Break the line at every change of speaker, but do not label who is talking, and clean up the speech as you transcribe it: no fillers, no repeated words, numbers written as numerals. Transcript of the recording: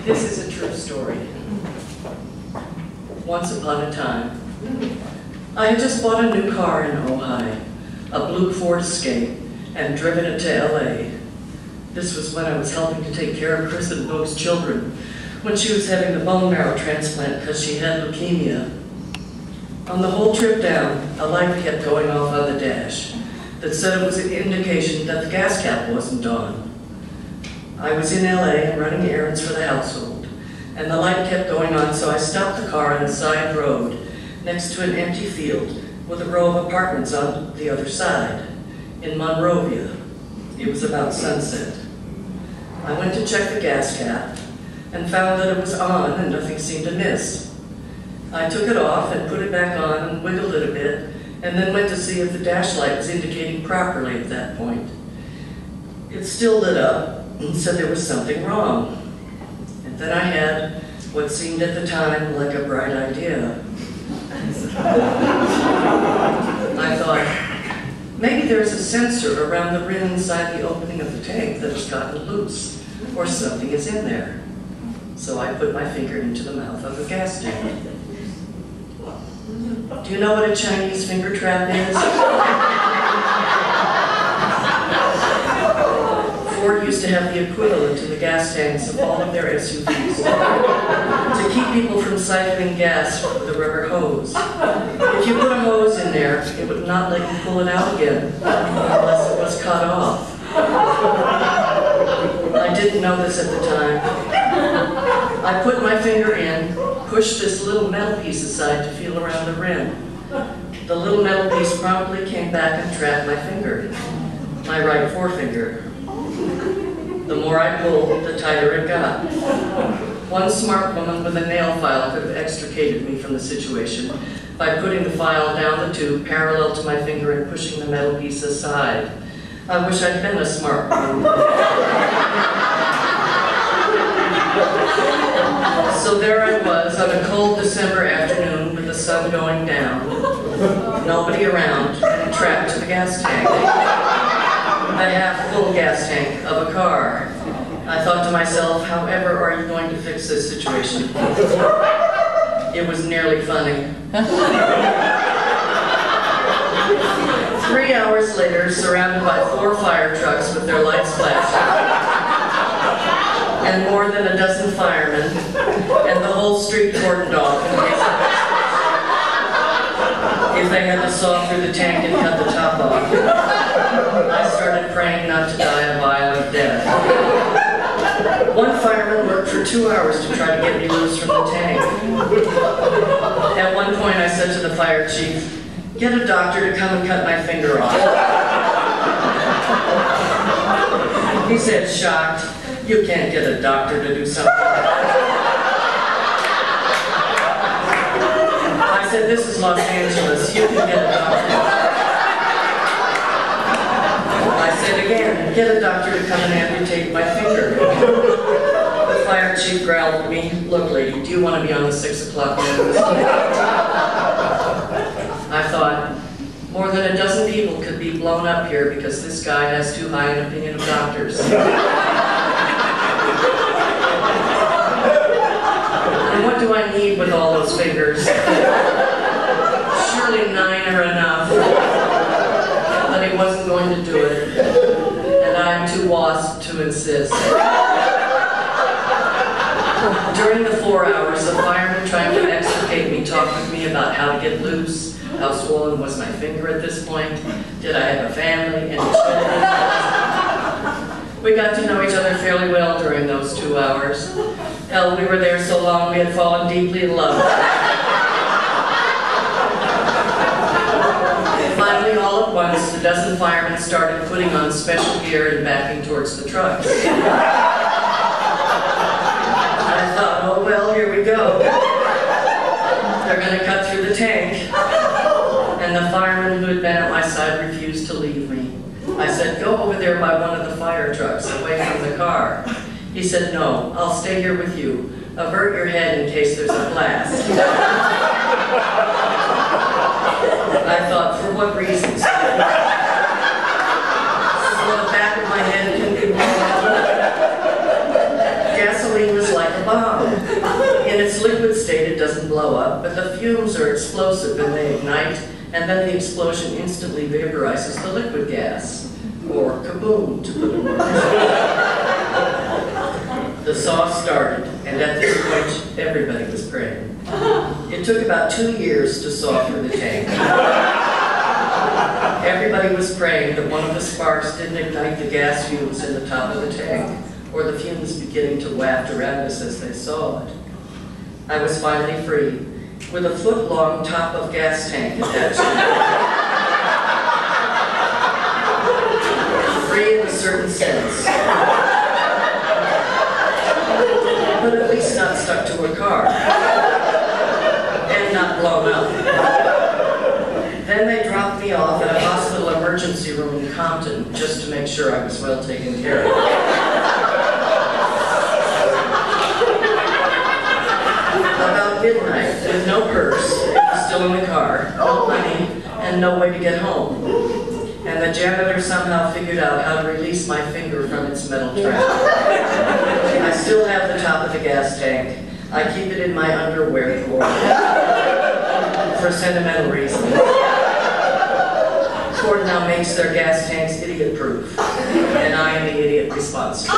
This is a true story. Once upon a time, I had just bought a new car in Ojai, a blue Ford Escape, and driven it to LA. This was when I was helping to take care of Chris and Bo's children, when she was having the bone marrow transplant because she had leukemia. On the whole trip down, a light kept going off on the dash that said it was an indication that the gas cap wasn't on. I was in LA and running errands for the household, and the light kept going on, so I stopped the car on a side road next to an empty field with a row of apartments on the other side, in Monrovia. It was about sunset. I went to check the gas cap and found that it was on and nothing seemed amiss. I took it off and put it back on and wiggled it a bit, and then went to see if the dash light was indicating properly at that point. It still lit up and said there was something wrong. And then I had what seemed at the time like a bright idea. I thought, maybe there's a sensor around the rim inside the opening of the tank that has gotten loose, or something is in there. So I put my finger into the mouth of the gas tank. Do you know what a Chinese finger trap is? Ford used to have the equivalent in the gas tanks of all of their SUVs to keep people from siphoning gas with the rubber hose. If you put a hose in there, it would not let you pull it out again unless it was cut off. I didn't know this at the time. I put my finger in, pushed this little metal piece aside to feel around the rim. The little metal piece promptly came back and trapped my finger, my right forefinger. The more I pulled, the tighter it got. One smart woman with a nail file could have extricated me from the situation by putting the file down the tube parallel to my finger and pushing the metal piece aside. I wish I'd been a smart woman. So there I was on a cold December afternoon with the sun going down, nobody around, and trapped to the gas tank. A half-full gas tank of a car. I thought to myself, however are you going to fix this situation? It was nearly funny. 3 hours later, surrounded by 4 fire trucks with their lights flashing, and more than a dozen firemen, and the whole street cordoned off in case if they had to saw through the tank and cut the top off. I started praying not to die a violent death. One fireman worked for 2 hours to try to get me loose from the tank. At one point I said to the fire chief, "Get a doctor to come and cut my finger off." He said, shocked, "You can't get a doctor to do something like that." I said, "This is Los Angeles, you can get a doctor." I said again, "Get a doctor to come and amputate my finger." The fire chief growled at me, "Look lady, do you want to be on the 6 o'clock news?" I thought, more than a dozen people could be blown up here because this guy has too high an opinion of doctors. And what do I need with all those fingers? Surely 9 are enough. But he wasn't going to do it, and I'm too wasp to insist. During the 4 hours, the fireman trying to extricate me talked with me about how to get loose, how swollen was my finger at this point, did I have a family, any children. We got to know each other fairly well during those 2 hours. Hell, we were there so long we had fallen deeply in love. Finally, all at once, the dozen firemen started putting on special gear and backing towards the trucks. I thought, oh well, here we go. They're going to cut through the tank. And the fireman who had been at my side refused to leave me. I said, "Go over there by one of the fire trucks, away from the car." He said, "No, I'll stay here with you. Avert your head in case there's a blast." I thought, for what reasons? So the back of my head can be blown out. Gasoline was like a bomb. In its liquid state, it doesn't blow up, but the fumes are explosive and they ignite, and then the explosion instantly vaporizes the liquid gas. Or kaboom, to put it more. The saw started, and at this point, everybody was praying. It took about 2 years to saw through the tank. Everybody was praying that one of the sparks didn't ignite the gas fumes in the top of the tank, or the fumes beginning to waft around us as they sawed. I was finally free, with a foot-long top of gas tank attached to me. Free in a certain sense. But at least not stuck to a car. And not blown up. Then they dropped me off at a hospital emergency room in Compton just to make sure I was well taken care of. About midnight, with no purse, it was still in the car, no money, and no way to get home. And the janitor somehow figured out how to release my finger from its metal trap. I still have the top of the gas tank. I keep it in my underwear drawer for sentimental reasons. Ford now makes their gas tanks idiot-proof, and I am the idiot responsible.